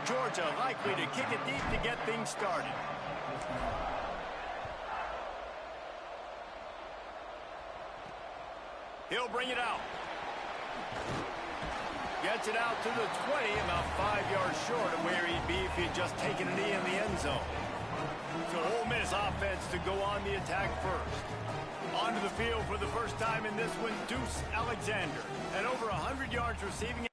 Georgia likely to kick it deep to get things started. He'll bring it out. Gets it out to the 20, about 5 yards short of where he'd be if he'd just taken a knee in the end zone. So Ole Miss offense to go on the attack first. Onto the field for the first time in this one, Deuce Alexander. At over 100 yards receiving.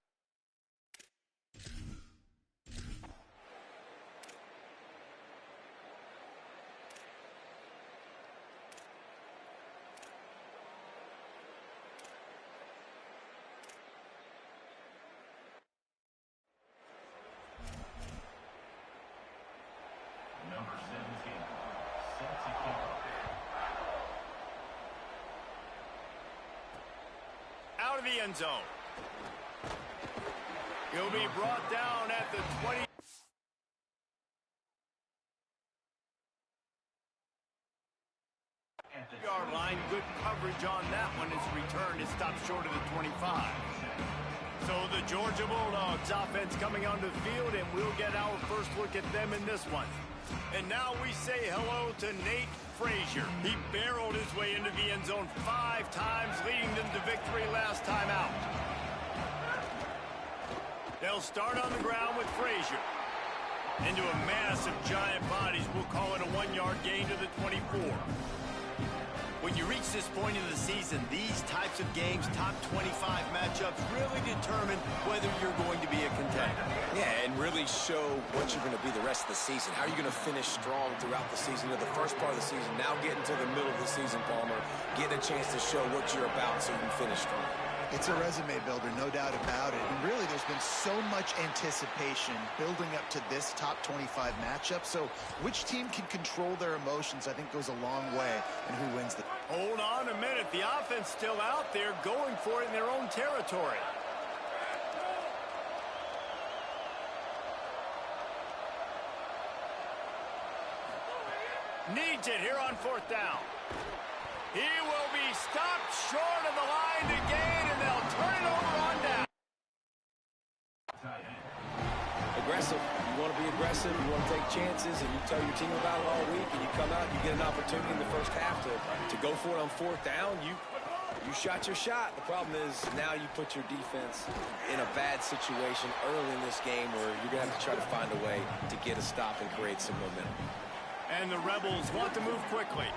Number 17, set to kick off. Out of the end zone. He'll be brought down at the 20. Yard line, good coverage on that one. His return is stopped short of the 25. So the Georgia Bulldogs offense coming onto the field, and we'll get our first look at them in this one. And now we say hello to Nate Frazier. He barreled his way into the end zone 5 times, leading them to victory last time out. They'll start on the ground with Frazier. Into a mass of giant bodies, we'll call it a 1-yard gain to the 24. When you reach this point in the season, these types of games, top 25 matchups, really determine whether you're going to be a contender. Yeah, and really show what you're going to be the rest of the season. How are you going to finish strong throughout the season, the first part of the season, now getting to the middle of the season, Palmer, getting a chance to show what you're about so you can finish strong. It's a resume builder, no doubt about it. And really, there's been so much anticipation building up to this top 25 matchup. So which team can control their emotions, I think, goes a long way in who wins the... Hold on a minute. The offense still out there going for it in their own territory. Needs it here on 4th down. He will be stopped short of the line to gain, and they'll turn it over on down. Aggressive. You want to be aggressive. You want to take chances, and you tell your team about it all week, and you come out and you get an opportunity in the first half to go for it on 4th down. You shot your shot. The problem is now you put your defense in a bad situation early in this game where you're going to have to try to find a way to get a stop and create some momentum. And the Rebels want to move quickly.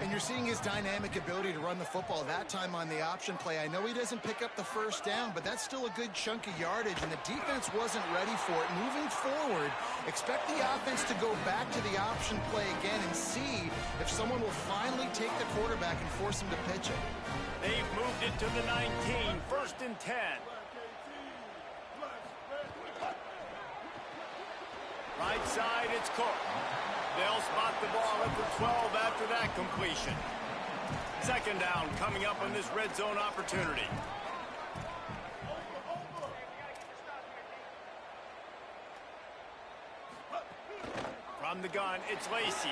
And you're seeing his dynamic ability to run the football, that time on the option play. I know he doesn't pick up the first down, but that's still a good chunk of yardage, and the defense wasn't ready for it. Moving forward, expect the offense to go back to the option play again and see if someone will finally take the quarterback and force him to pitch it. They've moved it to the 19, 1st and 10. Right side, it's Cook. They'll spot the ball at the 12 after that completion. 2nd down coming up on this red zone opportunity. From the gun, it's Lacey.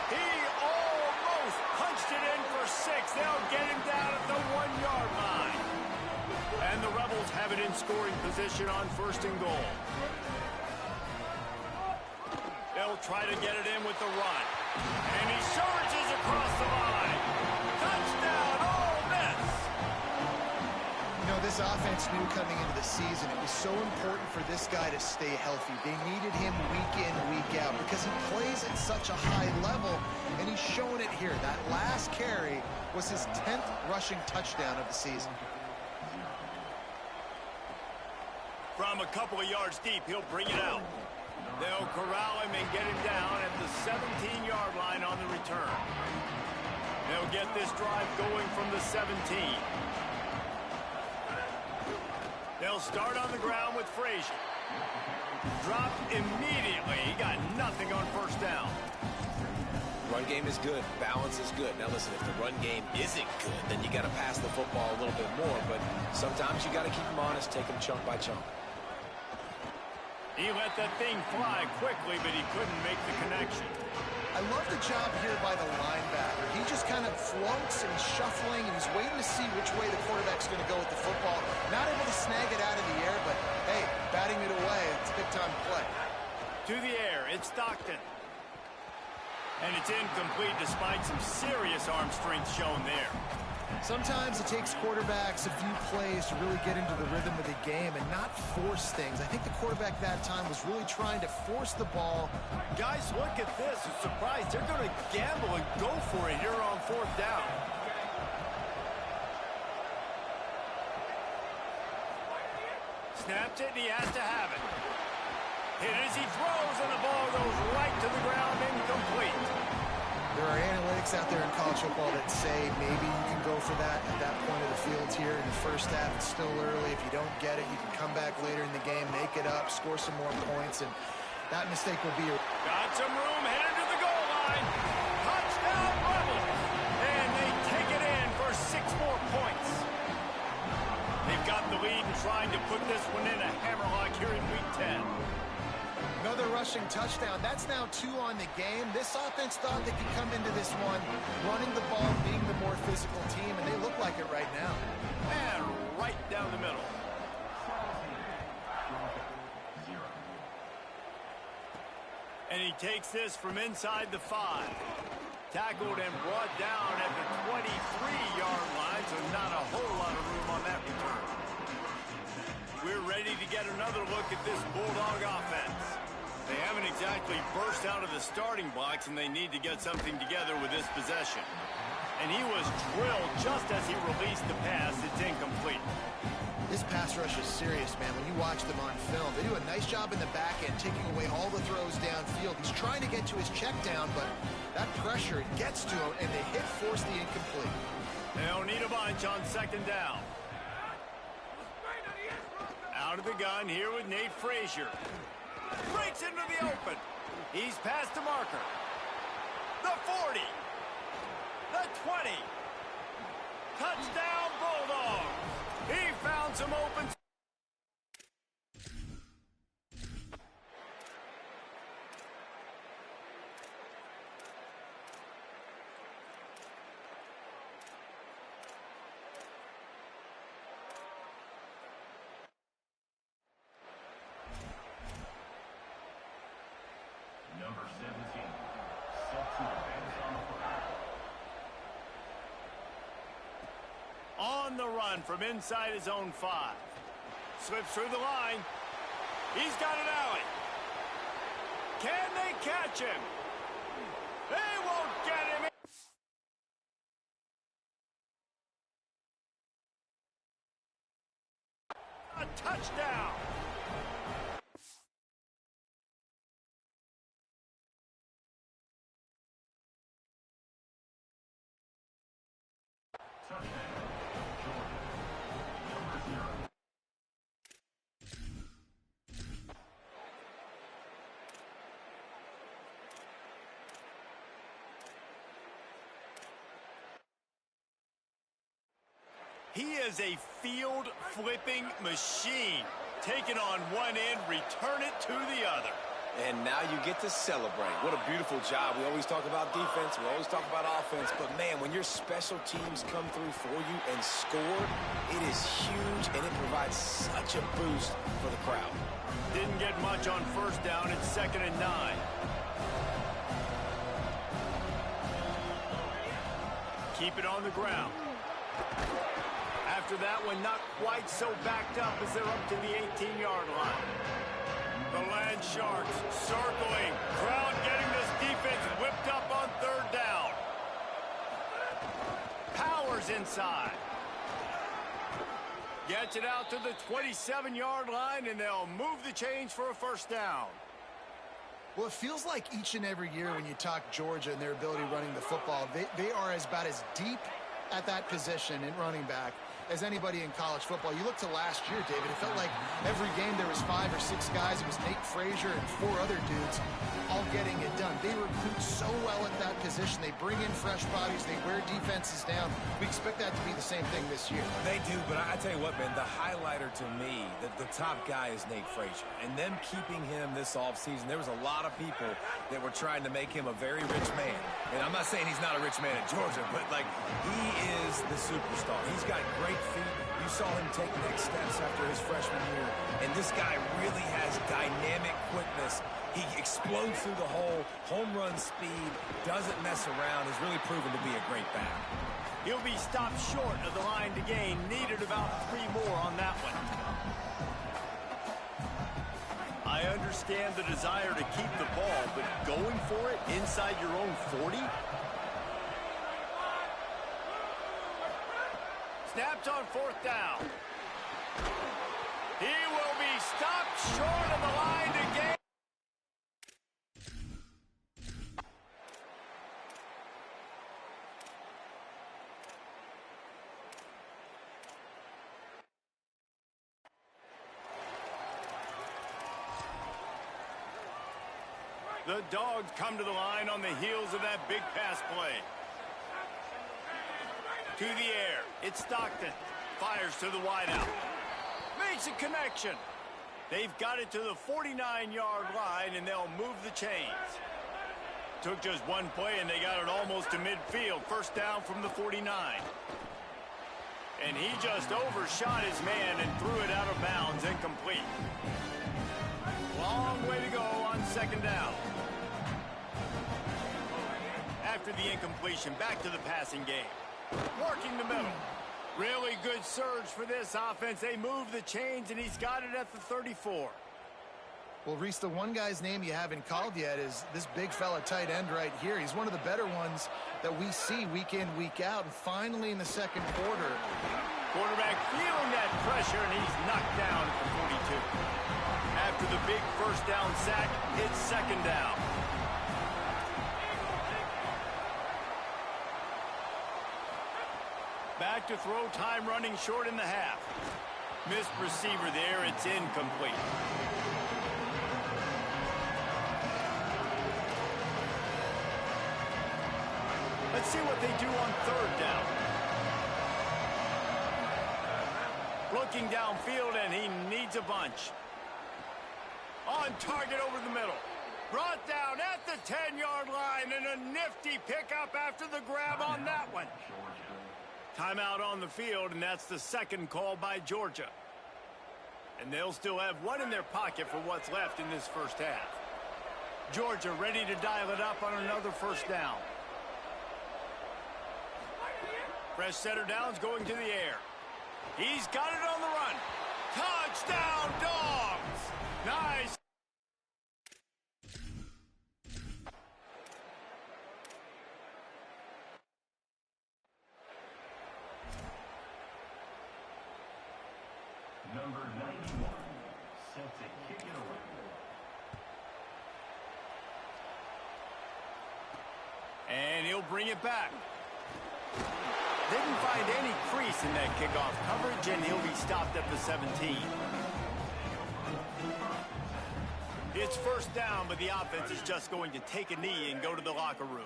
He almost punched it in for 6. They'll get him down at the 1-yard line. And the Rebels have it in scoring position on 1st and goal. They'll try to get it in with the run. And he surges across the line. Touchdown, Ole Miss! You know, this offense knew coming into the season it was so important for this guy to stay healthy. They needed him week in, week out because he plays at such a high level, and he's showing it here. That last carry was his 10th rushing touchdown of the season. From a couple of yards deep, he'll bring it out. They'll corral him and get him down at the 17-yard line on the return. They'll get this drive going from the 17. They'll start on the ground with Frazier. Dropped immediately. He got nothing on 1st down. Run game is good. Balance is good. Now listen, if the run game isn't good, then you got to pass the football a little bit more. But sometimes you got to keep them honest, take them chunk by chunk. He let that thing fly quickly, but he couldn't make the connection. I love the job here by the linebacker. He just kind of floats and he's shuffling and he's waiting to see which way the quarterback's going to go with the football. Not able to snag it out of the air, but hey, batting it To the air, it's Stockton. And it's incomplete despite some serious arm strength shown there. Sometimes it takes quarterbacks a few plays to really get into the rhythm of the game and not force things. I think the quarterback that time was really trying to force the ball. Guys, look at this. I'm surprised they're going to gamble and go for it here on 4th down. Snaps it, and he has to have it. Hit as he throws, and the ball goes right to the ground, incomplete. There are analytics out there in college football that say maybe you can go for that at that point of the field here in the first half. It's still early. If you don't get it, you can come back later in the game, make it up, score some more points, and that mistake will be... Got some room, headed to the goal line. Touchdown, Rebels. And they take it in for 6 more points. They've got the lead and trying to put this one in a hammerlock here in Week 10. Another rushing touchdown. That's now 2 on the game. This offense thought they could come into this one running the ball, being the more physical team, and they look like it right now. And right down the middle. And he takes this from inside the 5. Tackled and brought down at the 23-yard line, so not a whole lot of room on that return. We're ready to get another look at this Bulldog offense. They haven't exactly burst out of the starting blocks, and they need to get something together with this possession. And he was drilled just as he released the pass. It's incomplete. This pass rush is serious, man. When you watch them on film, they do a nice job in the back end, taking away all the throws downfield. He's trying to get to his check down, but that pressure gets to him, and they hit force the incomplete. They don't need a bunch on 2nd down. Out of the gun here with Nate Frazier. Breaks into the open. He's past the marker. The 40. The 20. Touchdown, Bulldogs. He found some open. Number 17, set to advance on the fly. On the run from inside his own 5. Slips through the line. He's got an alley. Can they catch him? They won't get him. A touchdown. He is a field-flipping machine. Take it on one end, return it to the other. And now you get to celebrate. What a beautiful job. We always talk about defense. We always talk about offense. But, man, when your special teams come through for you and score, it is huge, and it provides such a boost for the crowd. Didn't get much on 1st down. It's 2nd and 9. Keep it on the ground. After that one, not quite so backed up as they're up to the 18-yard line. The Land Sharks circling. Crowd getting this defense whipped up on 3rd down. Powers inside. Gets it out to the 27-yard line, and they'll move the chains for a 1st down. Well, it feels like each and every year when you talk Georgia and their ability running the football, they are about as deep at that position in running back as anybody in college football. You look to last year, David, it felt like every game there was 5 or 6 guys. It was Nate Frazier and 4 other dudes all getting it done. They recruit so well at that position. They bring in fresh bodies. They wear defenses down. We expect that to be the same thing this year. They do, but I tell you what, man, the highlighter to me, the top guy is Nate Frazier. And them keeping him this offseason, there was a lot of people that were trying to make him a very rich man. And I'm not saying he's not a rich man in Georgia, but, like, he is the superstar. He's got great feet. You saw him take next steps after his freshman year. And this guy really has dynamic quickness He explodes through the hole, home run speed, doesn't mess around, has really proven to be a great back. He'll be stopped short of the line to gain. Needed about 3 more on that one. I understand the desire to keep the ball, but going for it inside your own 40? Snapped on 4th down. He will be stopped short of the line to gain. The Dogs come to the line on the heels of that big pass play. To the air, it's Stockton. Fires to the wideout. Makes a connection. They've got it to the 49-yard line, and they'll move the chains. Took just one play, and they got it almost to midfield. First down from the 49. And he just overshot his man and threw it out of bounds, incomplete. Long way to go on 2nd down. After the incompletion, back to the passing game. Working the middle. Really good surge for this offense. They move the chains, and he's got it at the 34. Well, Reese, the one guy's name you haven't called yet is this big fella tight end right here. He's one of the better ones that we see week in, week out. And finally in the 2nd quarter. Quarterback feeling that pressure, and he's knocked down at the 42. After the big first down sack, it's 2nd down. Back to throw, time running short in the half. Missed receiver there, it's incomplete. Let's see what they do on 3rd down. Looking downfield, and he needs a bunch. On target over the middle. Brought down at the 10-yard line, and a nifty pickup after the grab on that one. Timeout on the field, and that's the 2nd call by Georgia. And they'll still have one in their pocket for what's left in this first half. Georgia ready to dial it up on another first down. Fresh setter downs going to the air. He's got it on the run. Touchdown, Dogs! Nice. Number 91, set to kick it away. And he'll bring it back. Didn't find any crease in that kickoff coverage, and he'll be stopped at the 17. It's first down, but the offense is just going to take a knee and go to the locker room.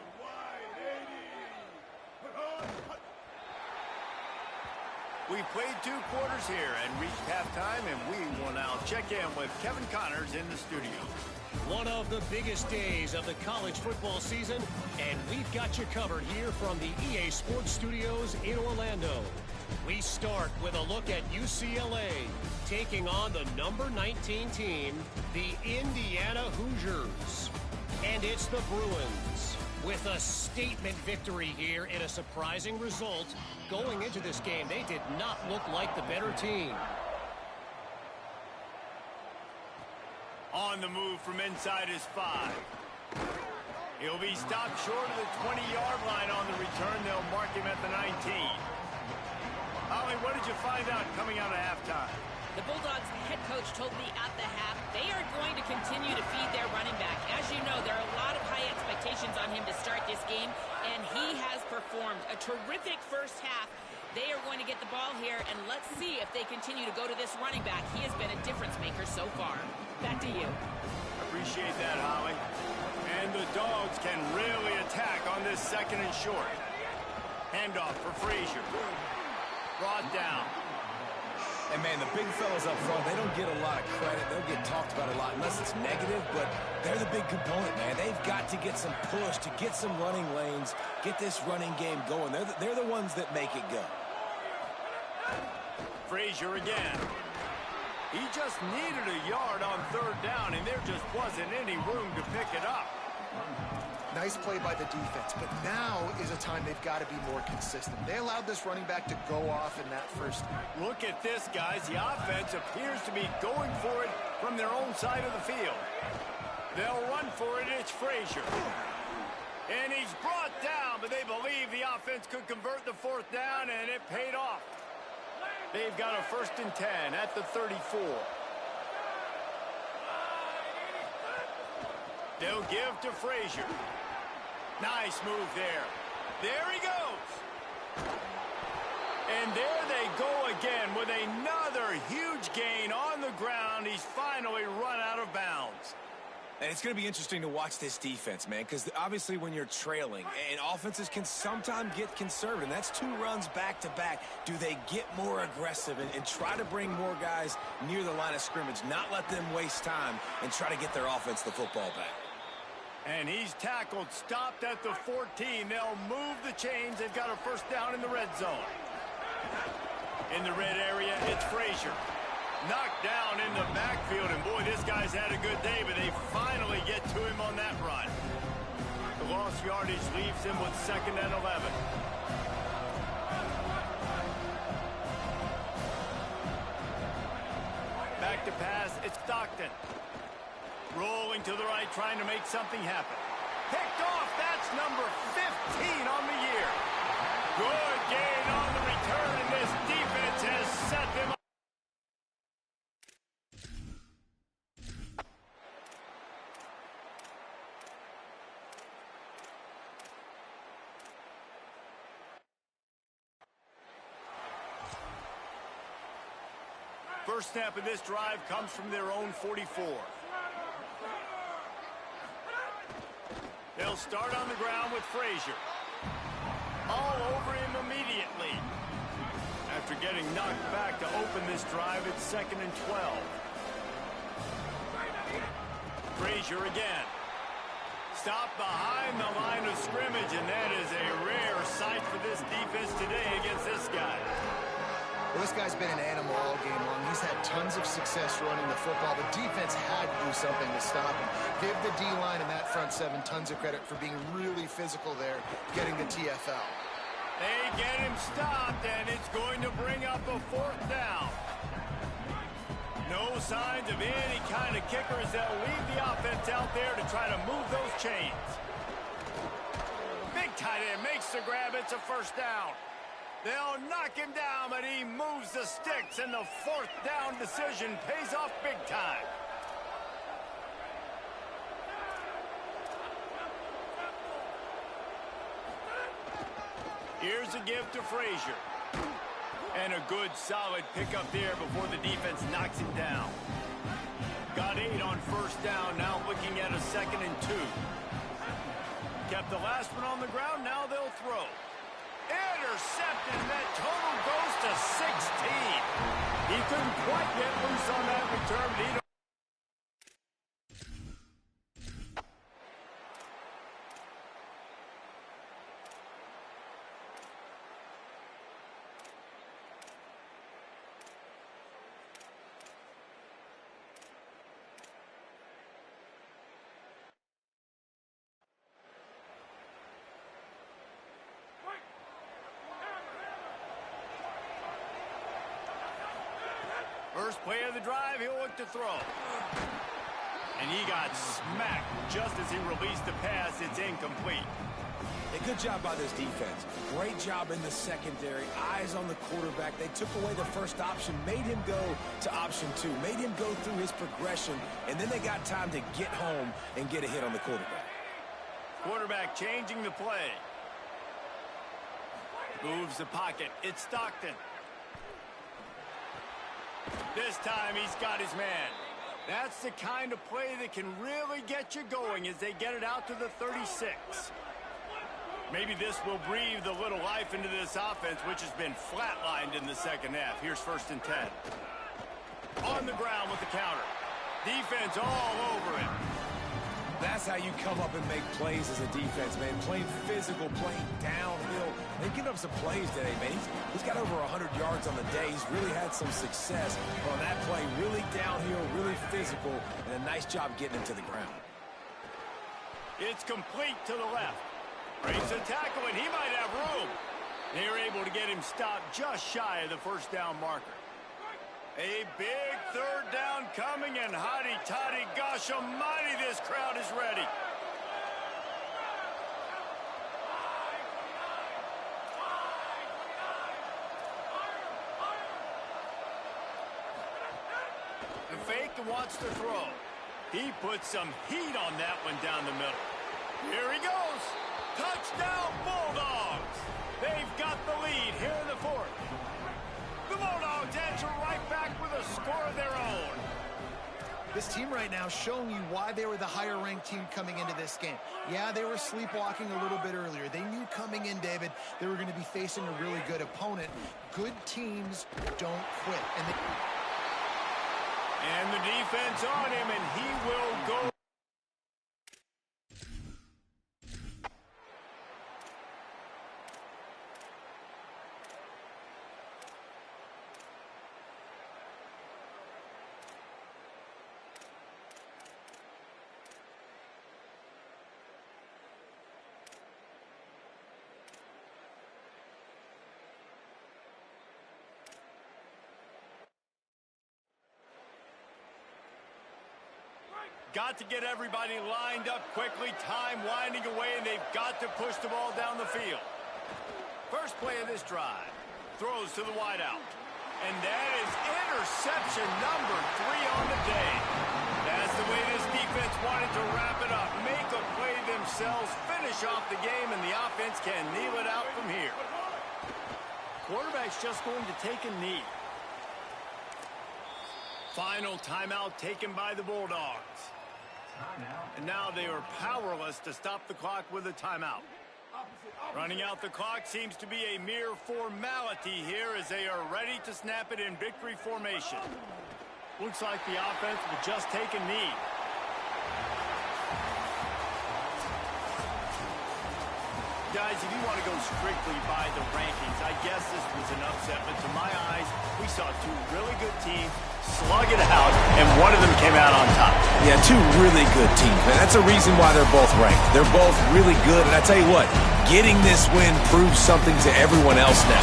We've played 2 quarters here and reached halftime, and we will now check in with Kevin Connors in the studio. One of the biggest days of the college football season, and we've got you covered here from the EA Sports Studios in Orlando. We start with a look at UCLA taking on the number 19 team, the Indiana Hoosiers. And it's the Bruins with a statement victory here in a surprising result. Going into this game, they did not look like the better team. On the move from inside is 5. He'll be stopped short of the 20-yard line on the return. They'll mark him at the 19. Holly, what did you find out coming out of halftime? The Bulldogs head coach told me at the half they are going to continue to feed their running back. As you know, there are a lot of high expectations on him to start this game, and he has performed a terrific first half. They are going to get the ball here, and let's see if they continue to go to this running back. He has been a difference maker so far. Back to you. Appreciate that, Holly. And the Dogs can really attack on this 2nd and short. Handoff for Frazier. Brought down. And, man, the big fellas up front, they don't get a lot of credit. They'll get talked about a lot unless it's negative, but they're the big component, man. They've got to get some push, to get some running lanes, get this running game going. They're the ones that make it go. Frazier again. He just needed a yard on third down, and there just wasn't any room to pick it up. Nice play by the defense, but now is a time they've got to be more consistent. They allowed this running back to go off in that first. Look at this, guys. The offense appears to be going for it from their own side of the field. They'll run for it. It's Frazier. And he's brought down, but they believe the offense could convert the fourth down, and it paid off. They've got a 1st and 10 at the 34. They'll give to Frazier. Nice move there. There he goes. And there they go again with another huge gain on the ground. He's finally run out of bounds. And it's going to be interesting to watch this defense, man, because obviously when you're trailing, and offenses can sometimes get conservative, and that's 2 runs back-to-back. Do they get more aggressive and try to bring more guys near the line of scrimmage, not let them waste time, and try to get their offense the football back? And he's tackled, stopped at the 14. They'll move the chains. They've got a 1st down in the red zone. In the red area, it's Frazier. Knocked down in the backfield, and boy, this guy's had a good day, but they finally get to him on that run. The lost yardage leaves him with 2nd and 11. Back to pass, it's Stockton. Rolling to the right, trying to make something happen. Picked off, that's number 15 on the year. Good gain on the return, and this defense has set them up. First snap of this drive comes from their own 44. They'll start on the ground with Frazier. All over him immediately. After getting knocked back to open this drive, it's 2nd and 12. Frazier again. Stopped behind the line of scrimmage, and that is a rare sight for this defense today against this guy. Well, this guy's been an animal all game long. He's had tons of success running the football. The defense had to do something to stop him. Give the D-line and that front 7 tons of credit for being really physical there, getting the TFL. They get him stopped, and it's going to bring up a 4th down. No signs of any kind of kickers. They'll leave the offense out there to try to move those chains. Big tight end makes the grab. It's a 1st down. They'll knock him down, but he moves the sticks, and the 4th down decision pays off big time. Here's a give to Frazier. And a good, solid pickup there before the defense knocks him down. Got 8 on 1st down, now looking at a 2nd and 2. Kept the last one on the ground, now they'll throw. Intercepted, and that total goes to 16. He couldn't quite get loose on that return, but he First play of the drive, he'll look to throw. And he got smacked just as he released the pass. It's incomplete. A good job by this defense. Great job in the secondary. Eyes on the quarterback. They took away the first option, made him go to option 2, made him go through his progression, and then they got time to get home and get a hit on the quarterback. Quarterback changing the play. Moves the pocket. It's Stockton. This time he's got his man. That's the kind of play that can really get you going as they get it out to the 36. Maybe this will breathe a little life into this offense, which has been flatlined in the second half. Here's 1st and 10. On the ground with the counter. Defense all over him. That's how you come up and make plays as a defense, man. Playing physical, playing downhill. They've given up some plays today, man. He's got over 100 yards on the day. He's really had some success on that play. Really downhill, really physical, and a nice job getting him to the ground. It's complete to the left. Breaks a tackle, and he might have room. They're able to get him stopped just shy of the first down marker. A big third down coming, and hotty-toddy, gosh almighty, this crowd is ready. The fake and wants to throw. He puts some heat on that one down the middle. Here he goes. Touchdown, Bulldogs. They've got the lead here in the fourth. The Bulldogs answer right back with a score of their own. This team right now showing you why they were the higher-ranked team coming into this game. Yeah, they were sleepwalking a little bit earlier. They knew coming in, David, they were going to be facing a really good opponent. Good teams don't quit. And the defense on him, and he will go. Got to get everybody lined up quickly. Time winding away, and they've got to push the ball down the field. First play of this drive. Throws to the wideout. And that is interception number 3 on the day. That's the way this defense wanted to wrap it up. Make a play themselves, finish off the game, and the offense can kneel it out from here. Quarterback's just going to take a knee. Final timeout taken by the Bulldogs. And now they are powerless to stop the clock with a timeout. Running out the clock seems to be a mere formality here as they are ready to snap it in victory formation. Looks like the offense will just take a knee. Guys, if you want to go strictly by the rankings, I guess this was an upset. But to my eyes, we saw 2 really good teams slug it out, and one of them came out on top. Yeah, 2 really good teams, man. That's a reason why they're both ranked. They're both really good, and I tell you what, getting this win proves something to everyone else now.